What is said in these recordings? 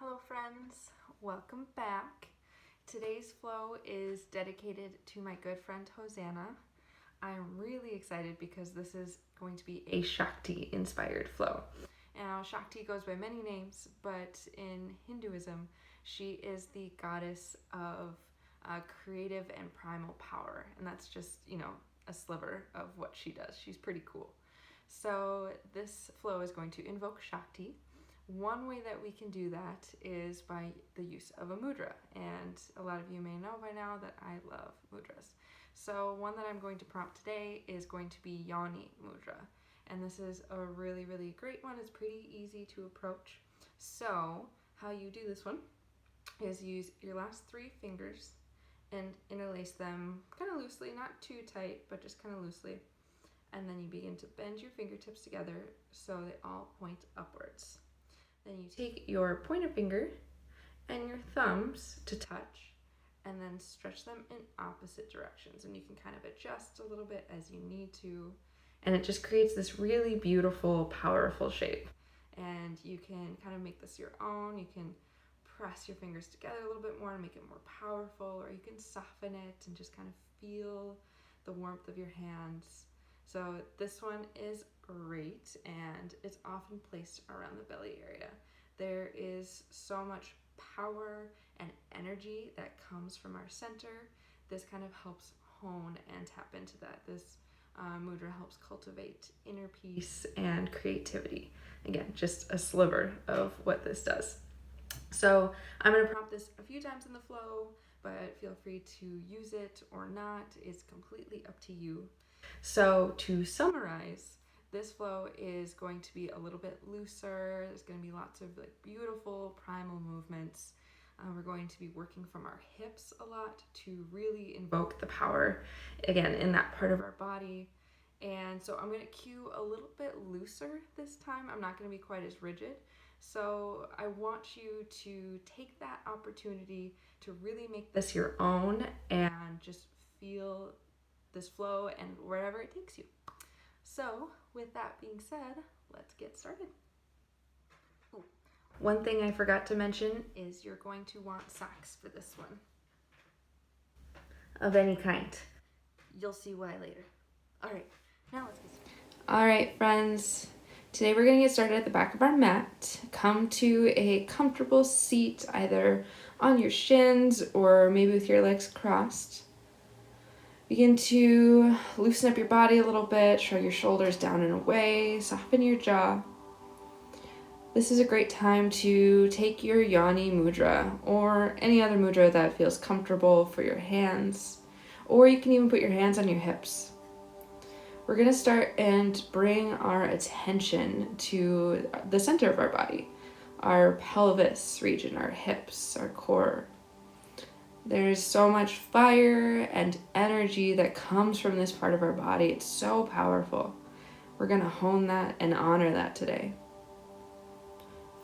Hello friends, welcome back. Today's flow is dedicated to my good friend Hosanna. I'm really excited because this is going to be a Shakti inspired flow. Now Shakti goes by many names, but in Hinduism she is the goddess of creative and primal power, and that's just, a sliver of what she does. She's pretty cool. So this flow is going to invoke Shakti. One way that we can do that is by the use of a mudra, and a lot of you may know by now that I love mudras. So one that I'm going to prompt today is going to be Yoni mudra, and this is a really, really great one. It's pretty easy to approach. So how you do this one is use your last 3 fingers and interlace them kind of loosely, not too tight, but just kind of loosely. And then you begin to bend your fingertips together so they all point upwards. Then you take your pointer finger and your thumbs to touch, and then stretch them in opposite directions. And you can kind of adjust a little bit as you need to. And it just creates this really beautiful, powerful shape. And you can kind of make this your own. You can press your fingers together a little bit more and make it more powerful, or you can soften it and just kind of feel the warmth of your hands. So this one is great, and it's often placed around the belly area. There is so much power and energy that comes from our center. This kind of helps hone and tap into that. This mudra helps cultivate inner peace and creativity. Again, just a sliver of what this does. So I'm going to prompt this a few times in the flow, but feel free to use it or not. It's completely up to you. So to summarize, this flow is going to be a little bit looser. There's going to be lots of beautiful primal movements. We're going to be working from our hips a lot to really invoke the power, again, in that part of our body. And so I'm going to cue a little bit looser this time. I'm not going to be quite as rigid. So I want you to take that opportunity to really make this your own and just feel this flow and wherever it takes you. So with that being said, let's get started. One thing I forgot to mention is you're going to want socks for this one. Of any kind. You'll see why later. All right, now let's get started. All right, friends. Today we're going to get started at the back of our mat. Come to a comfortable seat, either on your shins or maybe with your legs crossed. Begin to loosen up your body a little bit, shrug your shoulders down and away, soften your jaw. This is a great time to take your Yoni mudra or any other mudra that feels comfortable for your hands, or you can even put your hands on your hips. We're going to start and bring our attention to the center of our body, our pelvis region, our hips, our core. There's so much fire and energy that comes from this part of our body. It's so powerful. We're going to hone that and honor that today.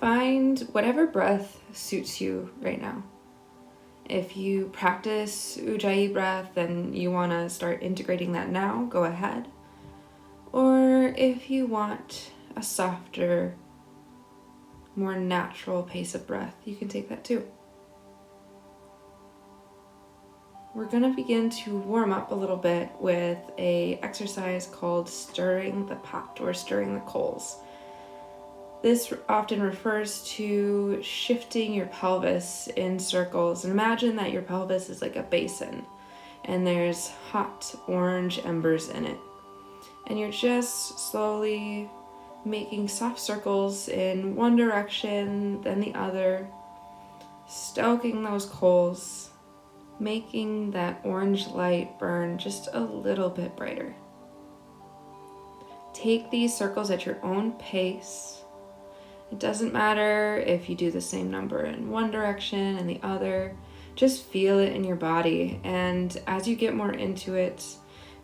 Find whatever breath suits you right now. If you practice Ujjayi breath and you want to start integrating that now, go ahead. Or if you want a softer, more natural pace of breath, you can take that too. We're going to begin to warm up a little bit with an exercise called stirring the pot or stirring the coals. This often refers to shifting your pelvis in circles. And imagine that your pelvis is like a basin and there's hot orange embers in it. And you're just slowly making soft circles in one direction, then the other, stoking those coals, making that orange light burn just a little bit brighter. Take these circles at your own pace. It doesn't matter if you do the same number in one direction and the other. Just feel it in your body. And as you get more into it,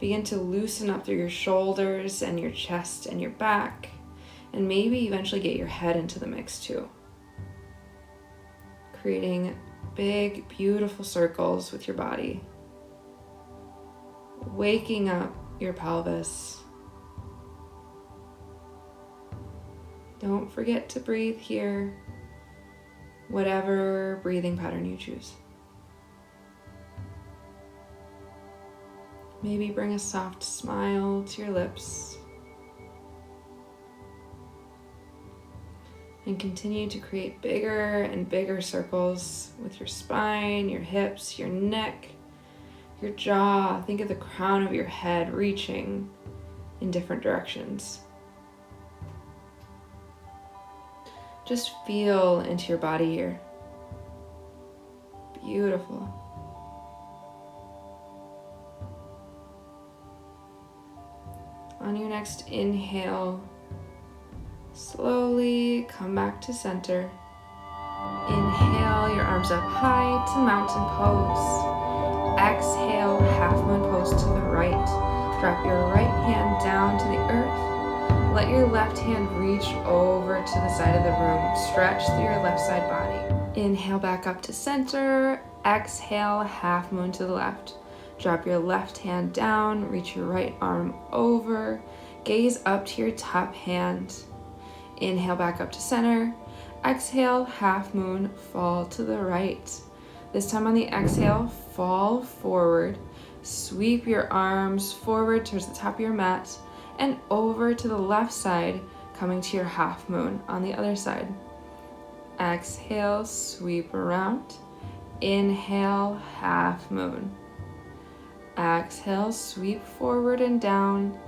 begin to loosen up through your shoulders and your chest and your back, and maybe eventually get your head into the mix too. Creating big, beautiful circles with your body. Waking up your pelvis. Don't forget to breathe here. whatever breathing pattern you choose. Maybe bring a soft smile to your lips and continue to create bigger and bigger circles with your spine, your hips, your neck, your jaw. Think of the crown of your head reaching in different directions. Just feel into your body here. Beautiful. On your next inhale, slowly come back to center. Inhale your arms up high to mountain pose. Exhale, half moon pose to the right. Drop your right hand down to the earth. Let your left hand reach over to the side of the room. Stretch through your left side body. Inhale back up to center. Exhale, half moon to the left. Drop your left hand down, reach your right arm over, gaze up to your top hand. Inhale back up to center. Exhale, half moon, fall to the right. This time on the exhale, fall forward. Sweep your arms forward towards the top of your mat and over to the left side, coming to your half moon on the other side. Exhale, sweep around. Inhale, half moon. Exhale, sweep forward and down.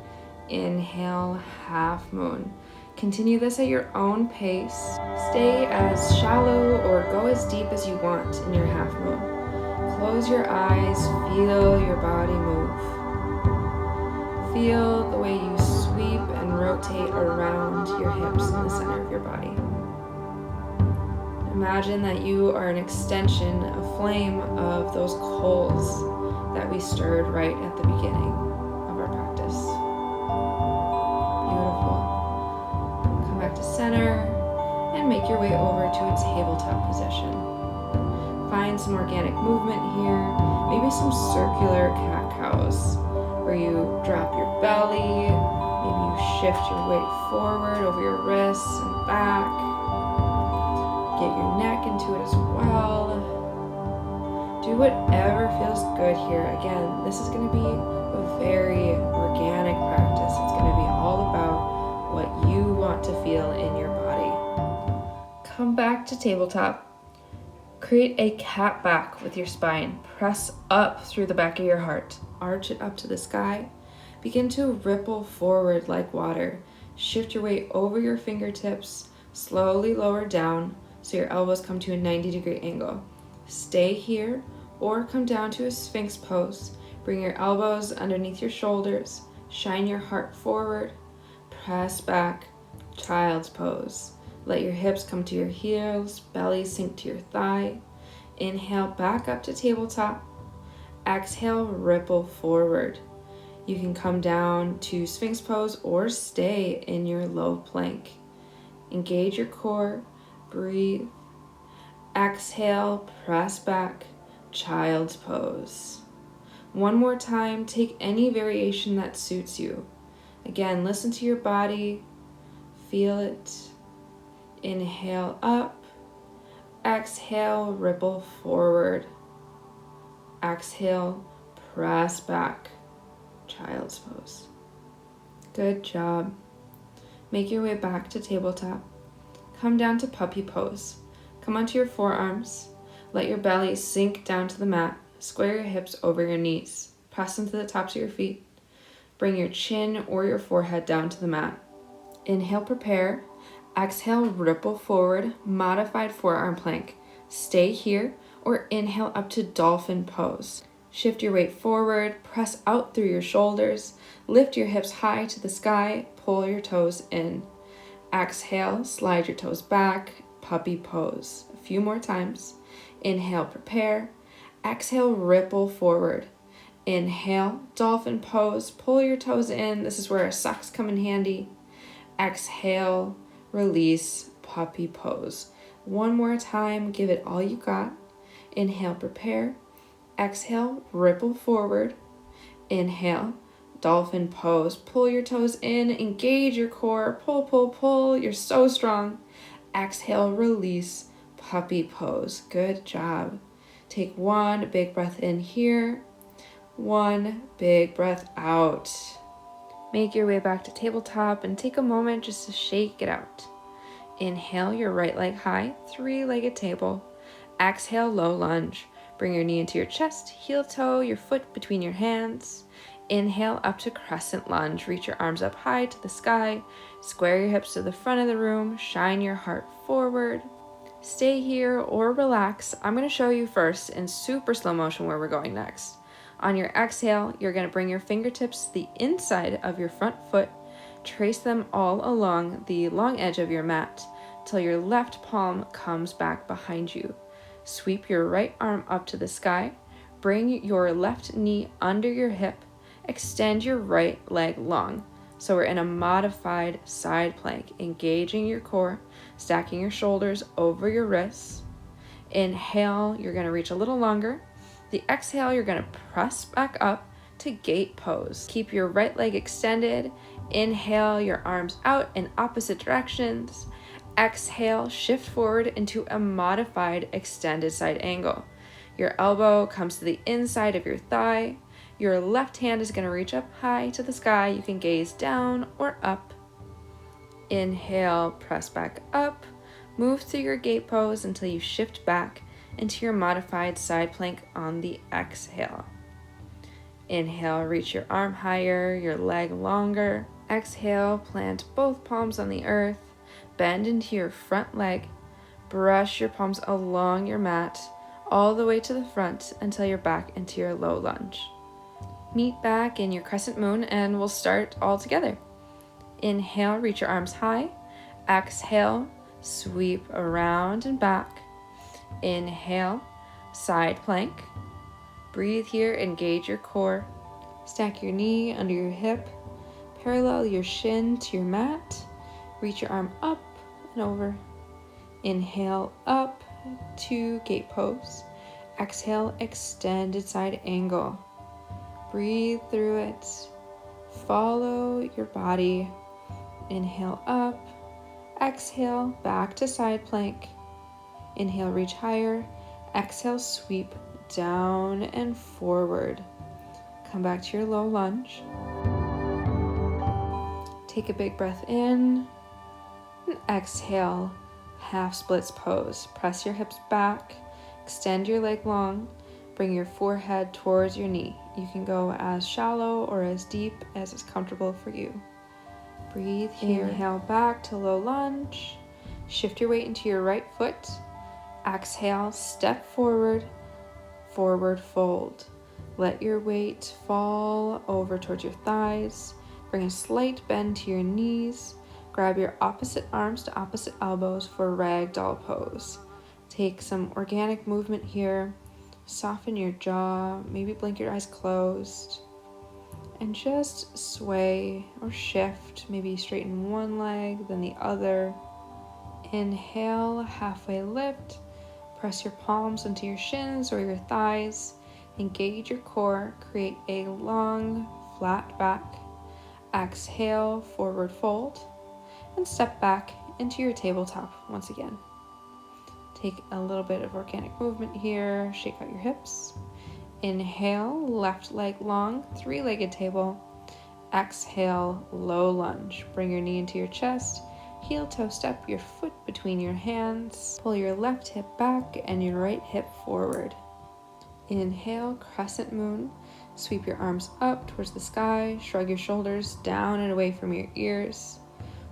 Inhale, half moon. Continue this at your own pace. Stay as shallow or go as deep as you want in your half moon. Close your eyes, feel your body move. Feel the way you sweep and rotate around your hips in the center of your body. Imagine that you are an extension, a flame of those coals that we stirred right at the beginning of our practice. Beautiful. Come back to center and make your way over to a tabletop position. Find some organic movement here, maybe some circular cat-cows where you drop your belly, maybe you shift your weight forward over your wrists and back. Get your neck into it as well. Do whatever feels good here. Again, this is going to be a very organic practice. It's going to be all about what you want to feel in your body. Come back to tabletop. Create a cat back with your spine. Press up through the back of your heart. Arch it up to the sky. Begin to ripple forward like water. Shift your weight over your fingertips. Slowly lower down so your elbows come to a 90-degree angle. Stay here or come down to a Sphinx pose. Bring your elbows underneath your shoulders. Shine your heart forward. Press back. Child's pose. Let your hips come to your heels. Belly sink to your thigh. Inhale back up to tabletop. Exhale, ripple forward. You can come down to Sphinx pose or stay in your low plank. Engage your core. Breathe. Exhale, press back. Child's pose. One more time, take any variation that suits you. Again, listen to your body, feel it. Inhale up, exhale, ripple forward. Exhale, press back. Child's pose. Good job. Make your way back to tabletop. Come down to puppy pose. Come onto your forearms. Let your belly sink down to the mat. Square your hips over your knees. Press into the tops of your feet. Bring your chin or your forehead down to the mat. Inhale, prepare. Exhale, ripple forward, modified forearm plank. Stay here or inhale up to dolphin pose. Shift your weight forward, press out through your shoulders. Lift your hips high to the sky, pull your toes in. Exhale, slide your toes back, puppy pose. A few more times. Inhale, prepare. Exhale, ripple forward. Inhale, dolphin pose. Pull your toes in. This is where our socks come in handy. Exhale, release, puppy pose. One more time. Give it all you got. Inhale, prepare. Exhale, ripple forward. Inhale, dolphin pose. Pull your toes in. Engage your core. Pull, pull, pull. You're so strong. Exhale, release, puppy pose. Good job. Take one big breath in here. One big breath out. Make your way back to tabletop and take a moment just to shake it out. Inhale your right leg high, three-legged table. Exhale, low lunge. Bring your knee into your chest, heel toe, your foot between your hands. Inhale up to crescent lunge. Reach your arms up high to the sky. Square your hips to the front of the room. Shine your heart forward. Stay here or relax. I'm going to show you first in super slow motion where we're going next. On your exhale, you're going to bring your fingertips to the inside of your front foot. Trace them all along the long edge of your mat till your left palm comes back behind you. Sweep your right arm up to the sky. Bring your left knee under your hip. Extend your right leg long. So we're in a modified side plank, engaging your core, stacking your shoulders over your wrists. Inhale, you're going to reach a little longer. The exhale, you're going to press back up to gate pose. Keep your right leg extended. Inhale, your arms out in opposite directions. Exhale, shift forward into a modified extended side angle. Your elbow comes to the inside of your thigh. Your left hand is going to reach up high to the sky. You can gaze down or up. Inhale, press back up. Move through your gate pose until you shift back into your modified side plank on the exhale. Inhale, reach your arm higher, your leg longer. Exhale, plant both palms on the earth. Bend into your front leg. Brush your palms along your mat all the way to the front until you're back into your low lunge. Meet back in your crescent moon and we'll start all together. Inhale, reach your arms high. Exhale, sweep around and back. Inhale, side plank. Breathe here, engage your core. Stack your knee under your hip. Parallel your shin to your mat. Reach your arm up and over. Inhale, up to gate pose. Exhale, extended side angle. Breathe through it. Follow your body. Inhale up. Exhale, back to side plank. Inhale, reach higher. Exhale, sweep down and forward. Come back to your low lunge. Take a big breath in. And exhale, half splits pose. Press your hips back. Extend your leg long. Bring your forehead towards your knee. You can go as shallow or as deep as is comfortable for you. Breathe here. Inhale back to low lunge. Shift your weight into your right foot. Exhale, step forward, forward fold. Let your weight fall over towards your thighs. Bring a slight bend to your knees. Grab your opposite arms to opposite elbows for ragdoll pose. Take some organic movement here. Soften your jaw, maybe blink your eyes closed. And just sway or shift, maybe straighten one leg, then the other. Inhale, halfway lift. Press your palms into your shins or your thighs. Engage your core, create a long, flat back. Exhale, forward fold. And step back into your tabletop once again. Take a little bit of organic movement here. Shake out your hips. Inhale, left leg long, three-legged table. Exhale, low lunge. Bring your knee into your chest. Heel toe step your foot between your hands. Pull your left hip back and your right hip forward. Inhale, crescent moon. Sweep your arms up towards the sky. Shrug your shoulders down and away from your ears.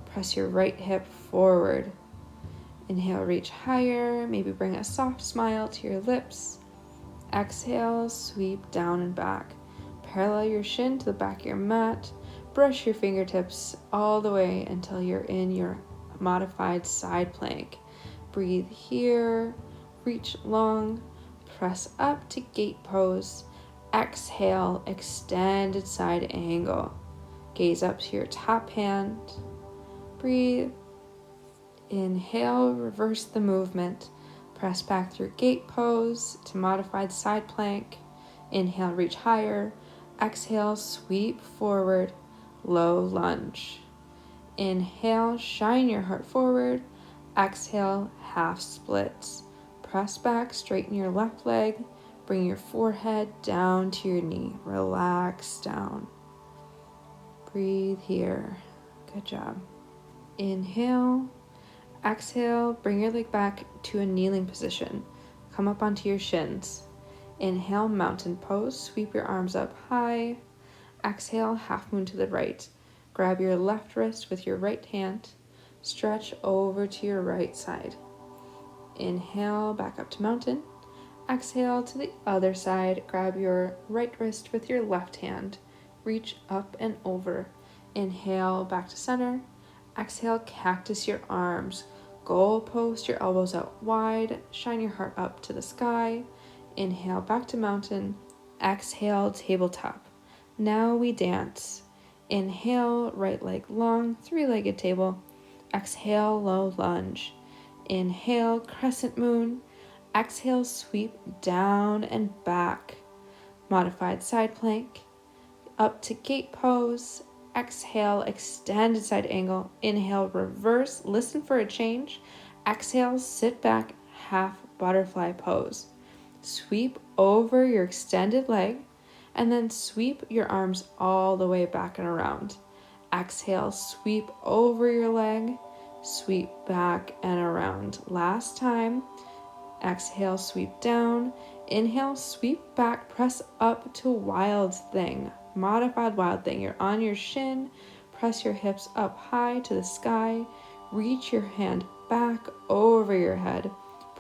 Press your right hip forward. Inhale, reach higher. Maybe bring a soft smile to your lips. Exhale, sweep down and back. Parallel your shin to the back of your mat. Brush your fingertips all the way until you're in your modified side plank. Breathe here. Reach long. Press up to gate pose. Exhale, extended side angle. Gaze up to your top hand. Breathe. Inhale, reverse the movement. Press back through gate pose to modified side plank. Inhale, reach higher. Exhale, sweep forward, low lunge. Inhale, shine your heart forward. Exhale, half splits. Press back, straighten your left leg. Bring your forehead down to your knee. Relax down. Breathe here. Good job. Inhale. Exhale, bring your leg back to a kneeling position. Come up onto your shins. Inhale, mountain pose. Sweep your arms up high. Exhale, half moon to the right. Grab your left wrist with your right hand. Stretch over to your right side. Inhale, back up to mountain. Exhale to the other side. Grab your right wrist with your left hand. Reach up and over. Inhale, back to center. Exhale, cactus your arms. Goalpost your elbows out wide. Shine your heart up to the sky. Inhale, back to mountain. Exhale, tabletop. Now we dance. Inhale, right leg long, three-legged table. Exhale, low lunge. Inhale, crescent moon. Exhale, sweep down and back. Modified side plank. Up to gate pose. Exhale, extended side angle. Inhale, reverse. Listen for a change. Exhale, sit back, half butterfly pose. Sweep over your extended leg and then sweep your arms all the way back and around. Exhale, sweep over your leg, sweep back and around. Last time. Exhale, sweep down. Inhale, sweep back, press up to wild thing. Modified wild thing. You're on your shin. Press your hips up high to the sky. Reach your hand back over your head,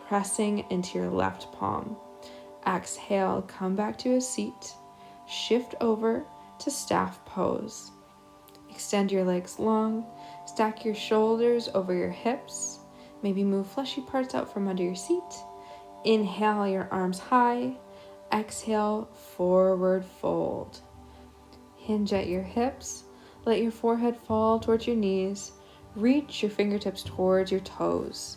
pressing into your left palm. Exhale, come back to a seat. Shift over to staff pose. Extend your legs long. Stack your shoulders over your hips. Maybe move fleshy parts out from under your seat. Inhale your arms high. Exhale, forward fold. Hinge at your hips. Let your forehead fall towards your knees. Reach your fingertips towards your toes.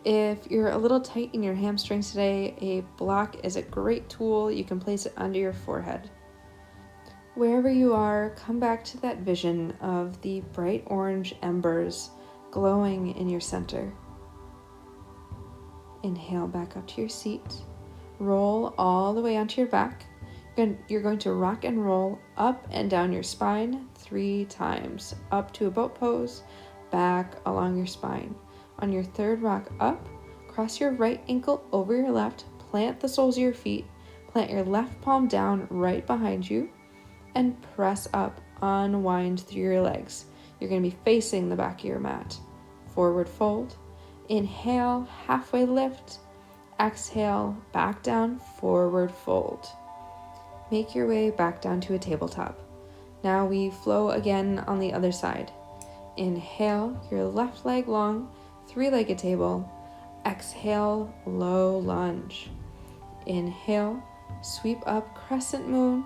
If you're a little tight in your hamstrings today, a block is a great tool. You can place it under your forehead. Wherever you are, come back to that vision of the bright orange embers glowing in your center. Inhale back up to your seat. Roll all the way onto your back. You're going to rock and roll up and down your spine 3 times. Up to a boat pose, back along your spine. On your third rock up, cross your right ankle over your left, plant the soles of your feet, plant your left palm down right behind you, and press up, unwind through your legs. You're going to be facing the back of your mat. Forward fold. Inhale, halfway lift. Exhale, back down, forward fold. Make your way back down to a tabletop. Now we flow again on the other side. Inhale, your left leg long, three-legged table. Exhale, low lunge. Inhale, sweep up, crescent moon.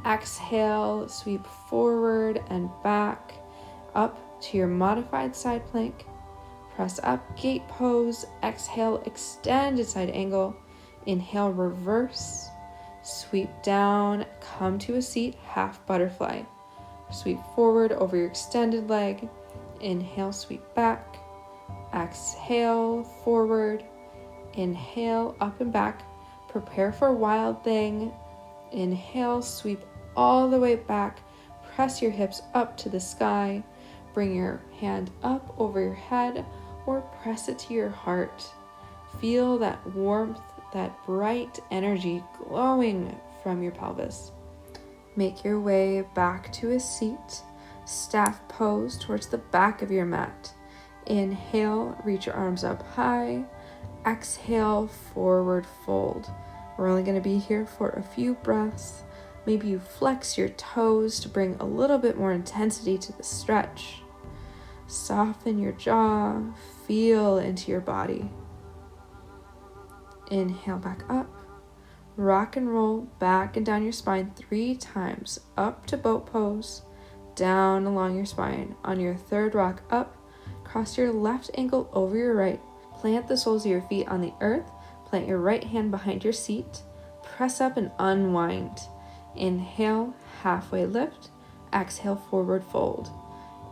Exhale, sweep forward and back, up to your modified side plank. Press up, gate pose. Exhale, extended side angle. Inhale, reverse. Sweep down, come to a seat, half butterfly. Sweep forward over your extended leg. Inhale, sweep back. Exhale, forward. Inhale, up and back. Prepare for wild thing. Inhale, sweep all the way back. Press your hips up to the sky. Bring your hand up over your head or press it to your heart. Feel that warmth, that bright energy glowing from your pelvis. Make your way back to a seat. Staff pose towards the back of your mat. Inhale, reach your arms up high. Exhale, forward fold. We're only going to be here for a few breaths. Maybe you flex your toes to bring a little bit more intensity to the stretch. Soften your jaw, feel into your body. Inhale back up. Rock and roll back and down your spine 3 times. Up to boat pose, down along your spine. On your third rock up, cross your left ankle over your right. Plant the soles of your feet on the earth. Plant your right hand behind your seat. Press up and unwind. Inhale, halfway lift. Exhale, forward fold.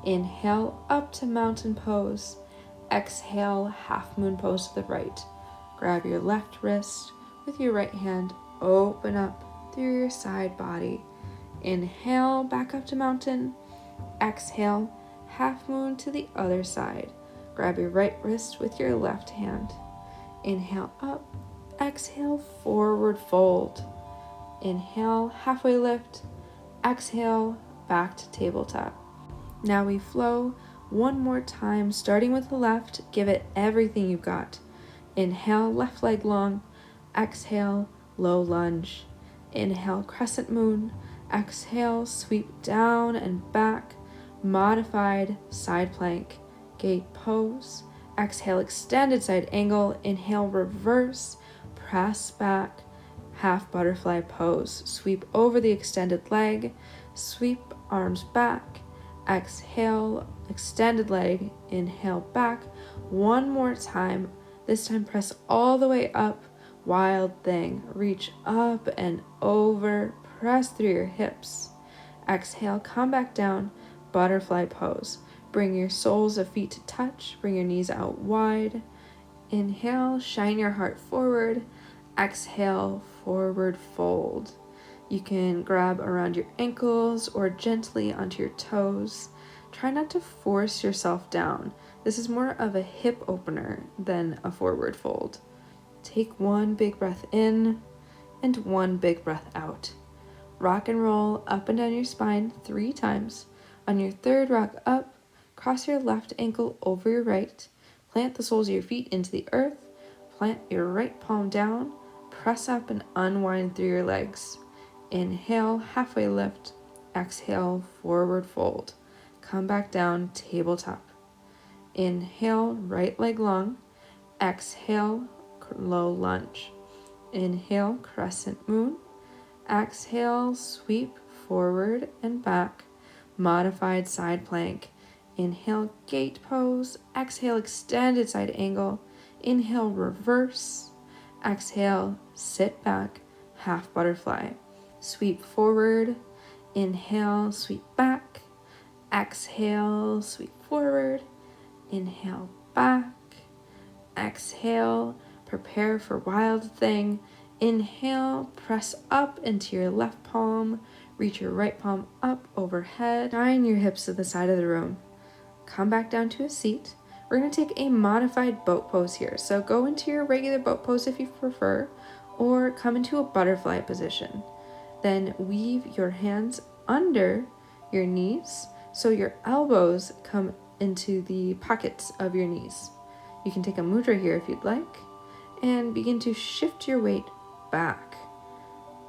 Inhale, up to mountain pose. Exhale, half moon pose to the right. Grab your left wrist with your right hand, open up through your side body. Inhale, back up to mountain. Exhale, half moon to the other side. Grab your right wrist with your left hand. Inhale up, exhale, forward fold. Inhale, halfway lift. Exhale, back to tabletop. Now we flow one more time, starting with the left. Give it everything you've got. Inhale, left leg long. Exhale, low lunge. Inhale, crescent moon. Exhale, sweep down and back. Modified side plank. Gate pose. Exhale, extended side angle. Inhale, reverse. Press back. Half butterfly pose. Sweep over the extended leg. Sweep arms back. Exhale, extended leg. Inhale, back. One more time. This time press all the way up. Wild thing. Reach up and over. Press through your hips. Exhale, come back down. Butterfly pose. Bring your soles of feet to touch. Bring your knees out wide. Inhale, shine your heart forward. Exhale, forward fold. You can grab around your ankles or gently onto your toes. Try not to force yourself down. This is more of a hip opener than a forward fold. Take one big breath in and one big breath out. Rock and roll up and down your spine 3 times. On your third rock up, cross your left ankle over your right. Plant the soles of your feet into the earth. Plant your right palm down. Press up and unwind through your legs. Inhale, halfway lift. Exhale, forward fold. Come back down, tabletop. Inhale, right leg long. Exhale, low lunge. Inhale, crescent moon. Exhale, sweep forward and back. Modified side plank. Inhale, gate pose. Exhale, extended side angle. Inhale, reverse. Exhale, sit back, half butterfly. Sweep forward. Inhale, sweep back. Exhale, sweep forward. Inhale, back. Exhale, prepare for wild thing. Inhale, press up into your left palm. Reach your right palm up overhead. Shine your hips to the side of the room. Come back down to a seat. We're going to take a modified boat pose here. So go into your regular boat pose if you prefer, or come into a butterfly position. Then weave your hands under your knees so your elbows come into the pockets of your knees. You can take a mudra here if you'd like, and begin to shift your weight back.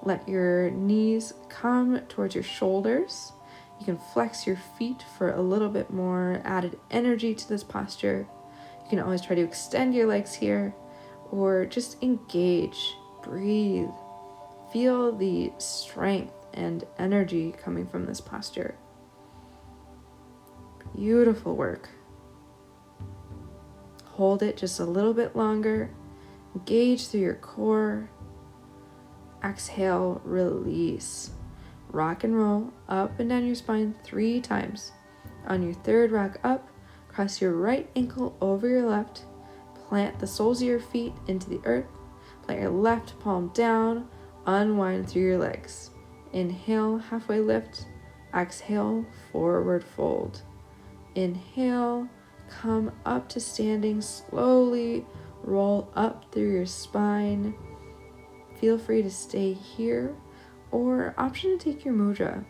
Let your knees come towards your shoulders. You can flex your feet for a little bit more added energy to this posture. You can always try to extend your legs here, or just engage, breathe. Feel the strength and energy coming from this posture. Beautiful work. Hold it just a little bit longer. Engage through your core. Exhale, release. Rock and roll up and down your spine 3 times. On your third rock up, cross your right ankle over your left. Plant the soles of your feet into the earth. Plant your left palm down. Unwind through your legs. Inhale, halfway lift. Exhale, forward fold. Inhale, come up to standing. Slowly roll up through your spine. Feel free to stay here, or option to take your mudra.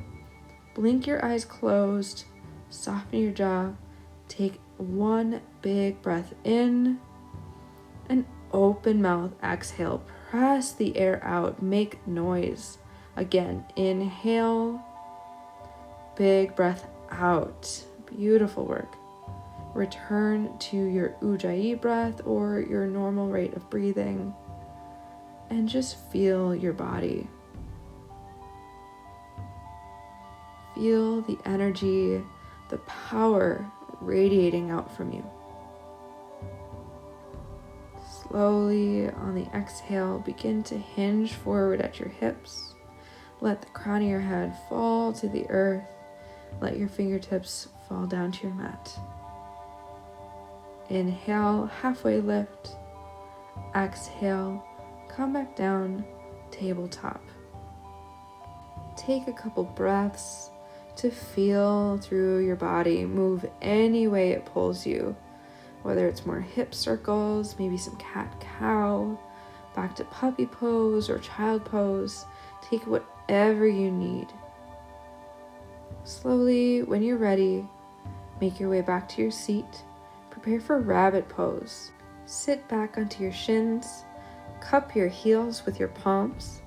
Blink your eyes closed, soften your jaw, take one big breath in, and open mouth, exhale. Press the air out, make noise. Again, inhale, big breath out. Beautiful work. Return to your ujjayi breath or your normal rate of breathing, and just feel your body. Feel the energy, the power radiating out from you. Slowly, on the exhale, begin to hinge forward at your hips. Let the crown of your head fall to the earth. Let your fingertips fall down to your mat. Inhale, halfway lift. Exhale, come back down, tabletop. Take a couple breaths to feel through your body. Move any way it pulls you, whether it's more hip circles, maybe some cat-cow, back to puppy pose or child pose. Take whatever you need. Slowly, when you're ready, make your way back to your seat. Prepare for rabbit pose. Sit back onto your shins. Cup your heels with your palms.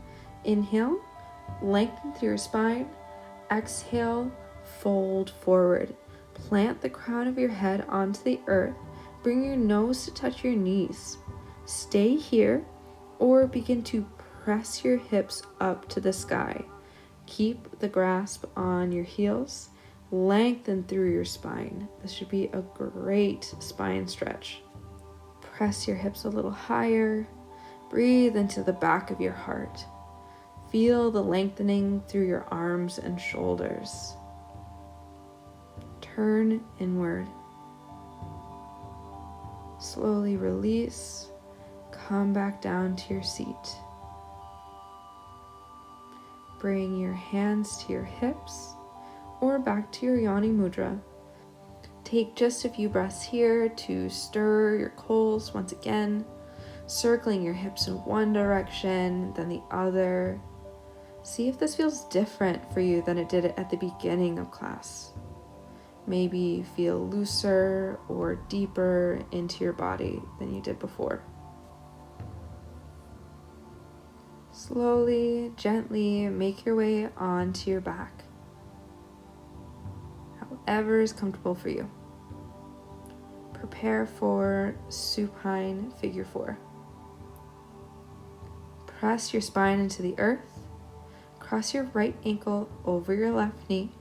Inhale, lengthen through your spine. Exhale, fold forward. Plant the crown of your head onto the earth. Bring your nose to touch your knees. Stay here or begin to press your hips up to the sky. Keep the grasp on your heels. Lengthen through your spine. This should be a great spine stretch. Press your hips a little higher. Breathe into the back of your heart. Feel the lengthening through your arms and shoulders. Turn inward. Slowly release. Come back down to your seat. Bring your hands to your hips or back to your yawning mudra. Take just a few breaths here to stir your coals once again, circling your hips in one direction, then the other. See if this feels different for you than it did at the beginning of class. Maybe feel looser or deeper into your body than you did before. Slowly, gently make your way onto your back, however is comfortable for you. Prepare for supine figure 4. Press your spine into the earth. Cross your right ankle over your left knee.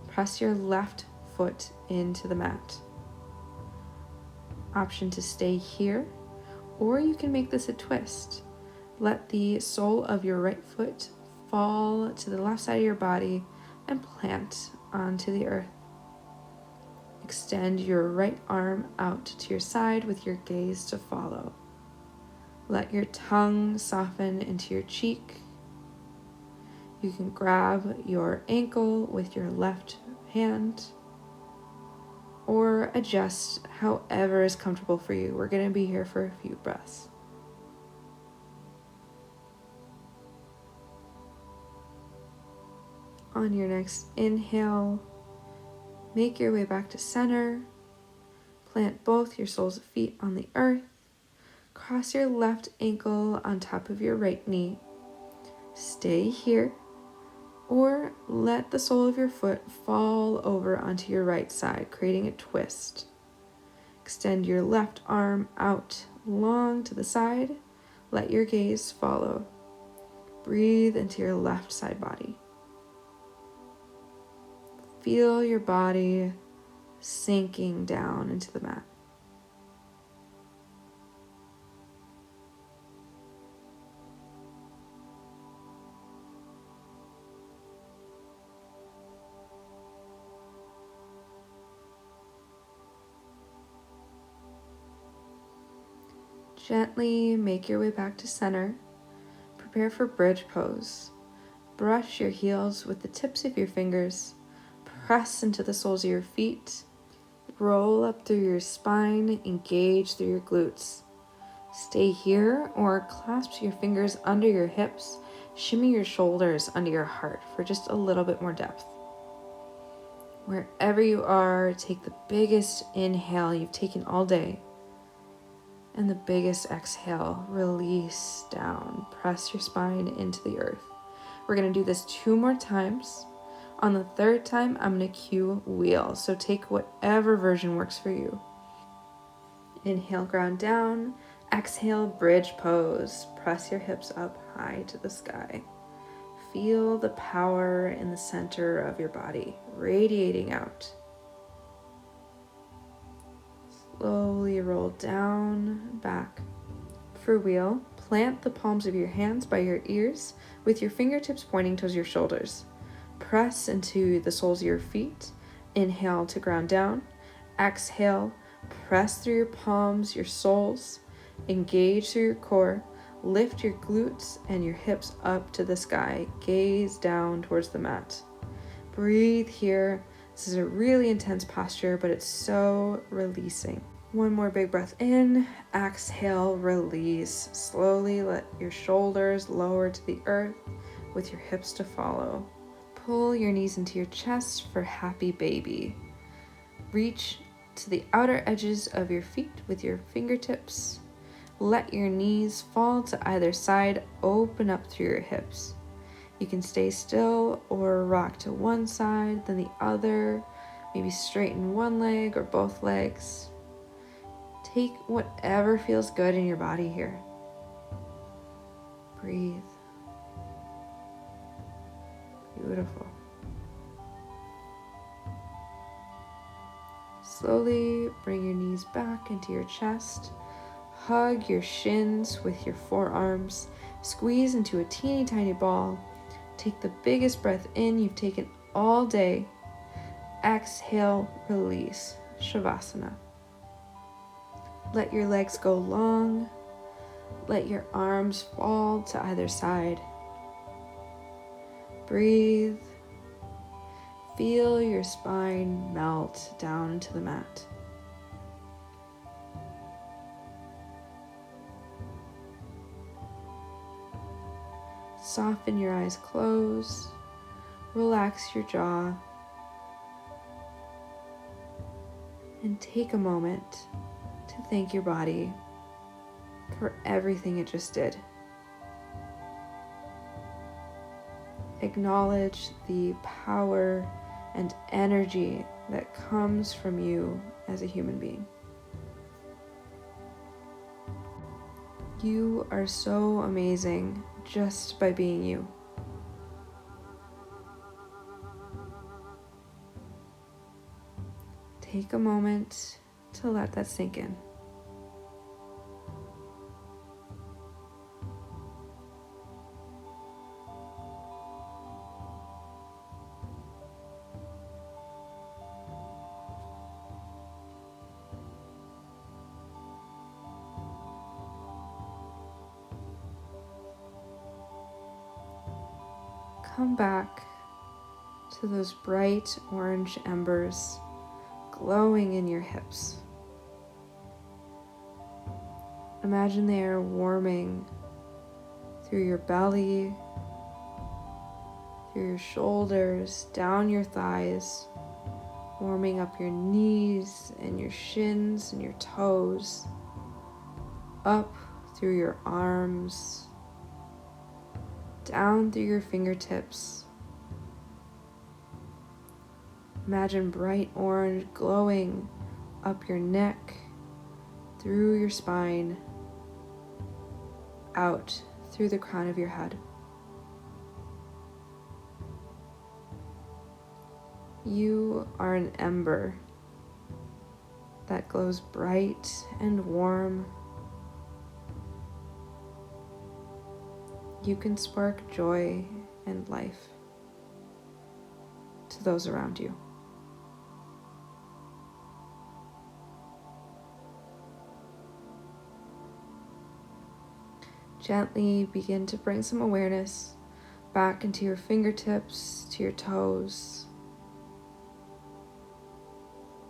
Press your left foot into the mat. Option to stay here, or you can make this a twist. Let the sole of your right foot fall to the left side of your body and plant onto the earth. Extend your right arm out to your side with your gaze to follow. Let your tongue soften into your cheek. You can grab your ankle with your left hand or adjust however is comfortable for you. We're going to be here for a few breaths. On your next inhale, make your way back to center. Plant both your soles of feet on the earth. Cross your left ankle on top of your right knee. Stay here, or let the sole of your foot fall over onto your right side, creating a twist. Extend your left arm out long to the side. Let your gaze follow. Breathe into your left side body. Feel your body sinking down into the mat. Gently make your way back to center. Prepare for bridge pose. Brush your heels with the tips of your fingers. Press into the soles of your feet. Roll up through your spine. Engage through your glutes. Stay here or clasp your fingers under your hips. Shimmy your shoulders under your heart for just a little bit more depth. Wherever you are, take the biggest inhale you've taken all day. And the biggest exhale, release down. Press your spine into the earth. We're going to do this 2 more times. On the 3rd time, I'm going to cue wheel. So take whatever version works for you. Inhale, ground down. Exhale, bridge pose. Press your hips up high to the sky. Feel the power in the center of your body, radiating out. Slowly roll down, back. For wheel, plant the palms of your hands by your ears with your fingertips pointing towards your shoulders. Press into the soles of your feet. Inhale to ground down. Exhale, Press through your palms, your soles. Engage through your core. Lift your glutes and your hips up to the sky. Gaze down towards the mat. Breathe here. This is a really intense posture, but it's so releasing. One more big breath in. Exhale, release. Slowly let your shoulders lower to the earth with your hips to follow. Pull your knees into your chest for happy baby. Reach to the outer edges of your feet with your fingertips. Let your knees fall to either side. Open up through your hips. You can stay still or rock to one side, then the other. Maybe straighten one leg or both legs. Take whatever feels good in your body here. Breathe. Beautiful. Slowly bring your knees back into your chest. Hug your shins with your forearms. Squeeze into a teeny tiny ball. Take the biggest breath in you've taken all day. Exhale, release. Shavasana. Let your legs go long. Let your arms fall to either side. Breathe. Feel your spine melt down into the mat. Soften your eyes closed. Relax your jaw. And take a moment to thank your body for everything it just did. Acknowledge the power and energy that comes from you as a human being. You are so amazing just by being you. Take a moment to let that sink in. Come back to those bright orange embers glowing in your hips. Imagine they are warming through your belly, through your shoulders, down your thighs, warming up your knees and your shins and your toes, up through your arms, down through your fingertips. Imagine bright orange glowing up your neck, through your spine, out through the crown of your head. You are an ember that glows bright and warm. You can spark joy and life to those around you. Gently begin to bring some awareness back into your fingertips, to your toes.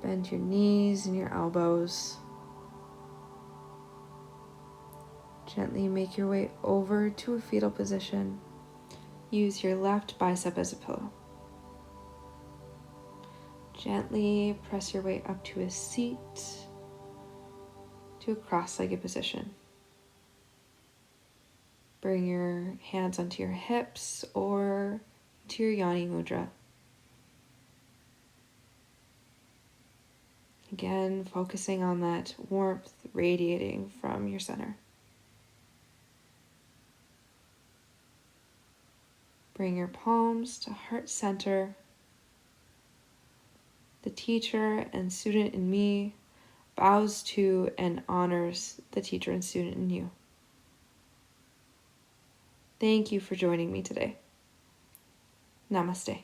Bend your knees and your elbows. Gently make your way over to a fetal position. Use your left bicep as a pillow. Gently press your way up to a seat, to a cross-legged position. Bring your hands onto your hips or to your yoni mudra. Again, focusing on that warmth radiating from your center. Bring your palms to heart center. The teacher and student in me bows to and honors the teacher and student in you. Thank you for joining me today. Namaste.